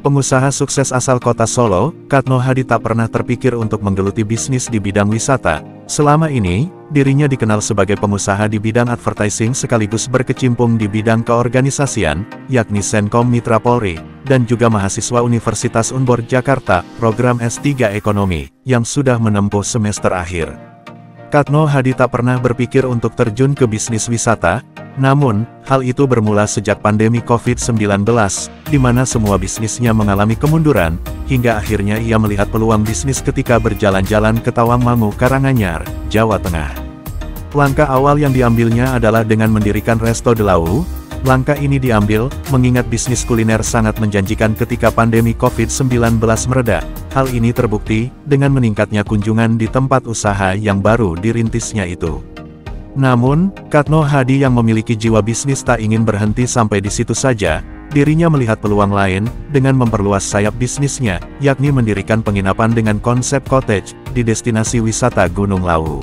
Pengusaha sukses asal kota Solo, Katno Hadi tak pernah terpikir untuk menggeluti bisnis di bidang wisata. Selama ini, dirinya dikenal sebagai pengusaha di bidang advertising sekaligus berkecimpung di bidang keorganisasian, yakni Senkom Mitra Polri, dan juga mahasiswa Universitas Unbor Jakarta, program S3 Ekonomi, yang sudah menempuh semester akhir. Katno Hadi tak pernah berpikir untuk terjun ke bisnis wisata, namun, hal itu bermula sejak pandemi COVID-19, di mana semua bisnisnya mengalami kemunduran, hingga akhirnya ia melihat peluang bisnis ketika berjalan-jalan ke Tawangmangu, Karanganyar, Jawa Tengah. Langkah awal yang diambilnya adalah dengan mendirikan Resto de Lau. Langkah ini diambil, mengingat bisnis kuliner sangat menjanjikan ketika pandemi COVID-19 mereda. Hal ini terbukti, dengan meningkatnya kunjungan di tempat usaha yang baru dirintisnya itu. Namun, Katno Hadi yang memiliki jiwa bisnis tak ingin berhenti sampai di situ saja. Dirinya melihat peluang lain, dengan memperluas sayap bisnisnya, yakni mendirikan penginapan dengan konsep cottage, di destinasi wisata Gunung Lawu.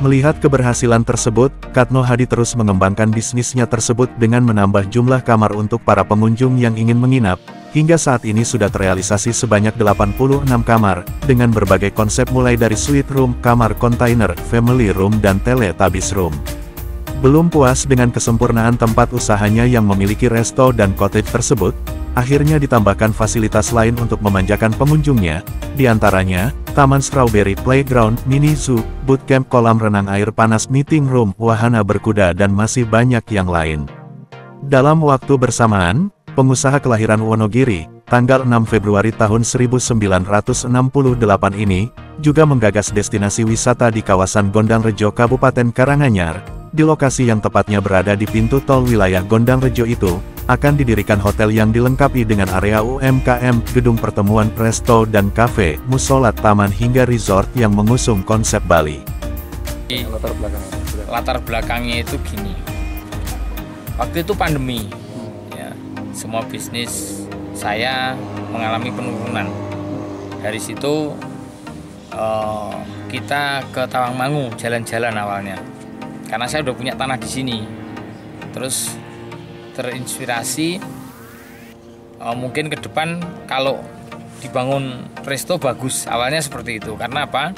Melihat keberhasilan tersebut, Katno Hadi terus mengembangkan bisnisnya tersebut dengan menambah jumlah kamar untuk para pengunjung yang ingin menginap, hingga saat ini sudah terrealisasi sebanyak 86 kamar, dengan berbagai konsep mulai dari suite room, kamar kontainer, family room dan Teletubbies room. Belum puas dengan kesempurnaan tempat usahanya yang memiliki resto dan cottage tersebut, akhirnya ditambahkan fasilitas lain untuk memanjakan pengunjungnya, diantaranya, Taman Strawberry Playground, Mini Zoo, Bootcamp, kolam renang air panas, meeting room, wahana berkuda dan masih banyak yang lain. Dalam waktu bersamaan, pengusaha kelahiran Wonogiri, tanggal 6 Februari tahun 1968 ini, juga menggagas destinasi wisata di kawasan Gondangrejo Kabupaten Karanganyar. Di lokasi yang tepatnya berada di pintu tol wilayah Gondangrejo itu, akan didirikan hotel yang dilengkapi dengan area UMKM, gedung pertemuan, resto dan kafe, musola, taman hingga resort yang mengusung konsep Bali. Latar belakangnya itu gini, waktu itu pandemi, ya, semua bisnis saya mengalami penurunan. Dari situ kita ke Tawangmangu jalan-jalan awalnya, karena saya udah punya tanah di sini. Terus terinspirasi mungkin ke depan kalau dibangun resto bagus. Awalnya seperti itu. Karena apa?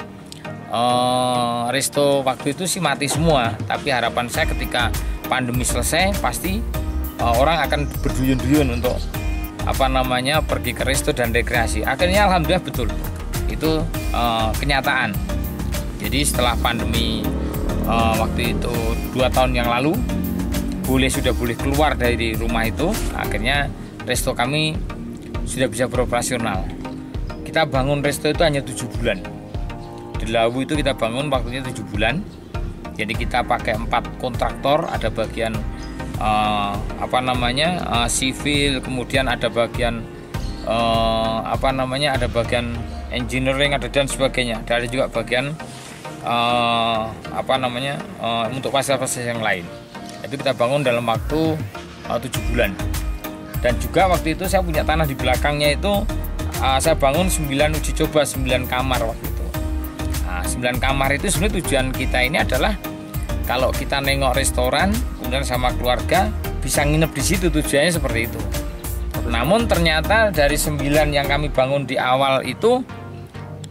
Resto waktu itu sih mati semua. Tapi harapan saya ketika pandemi selesai pasti orang akan berduyun-duyun untuk pergi ke resto dan rekreasi. Akhirnya alhamdulillah betul. Itu kenyataan. Jadi setelah pandemi waktu itu 2 tahun yang lalu sudah boleh keluar dari rumah itu, akhirnya resto kami sudah bisa beroperasional. Kita bangun resto itu hanya 7 bulan. Di Lawu itu kita bangun waktunya 7 bulan. Jadi kita pakai 4 kontraktor, ada bagian sivil, kemudian ada bagian ada bagian engineering, ada dan sebagainya. Dan ada juga bagian untuk fasilitas yang lain. Itu kita bangun dalam waktu 7 bulan. Dan juga waktu itu saya punya tanah di belakangnya itu, saya bangun 9 uji coba 9 kamar waktu itu. 9 kamar itu sebenarnya tujuan kita ini adalah kalau kita nengok restoran kemudian sama keluarga bisa nginep di situ, tujuannya seperti itu. Namun ternyata dari 9 yang kami bangun di awal itu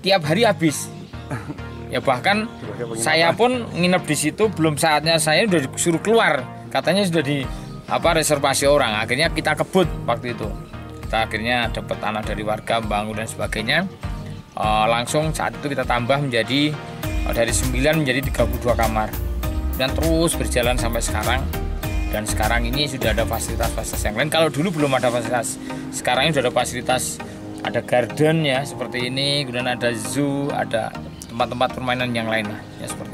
tiap hari habis. Ya bahkan saya pun nginep di situ, belum saatnya saya udah disuruh keluar. Katanya sudah di reservasi orang. Akhirnya kita kebut waktu itu. Kita akhirnya dapat tanah dari warga, bangun dan sebagainya. Langsung saat itu kita tambah menjadi dari 9 menjadi 32 kamar. Dan terus berjalan sampai sekarang. Dan sekarang ini sudah ada fasilitas-fasilitas yang lain. Kalau dulu belum ada fasilitas, sekarang ini sudah ada fasilitas, ada garden ya seperti ini, kemudian ada zoo, ada tempat-tempat permainan yang lain lah, ya seperti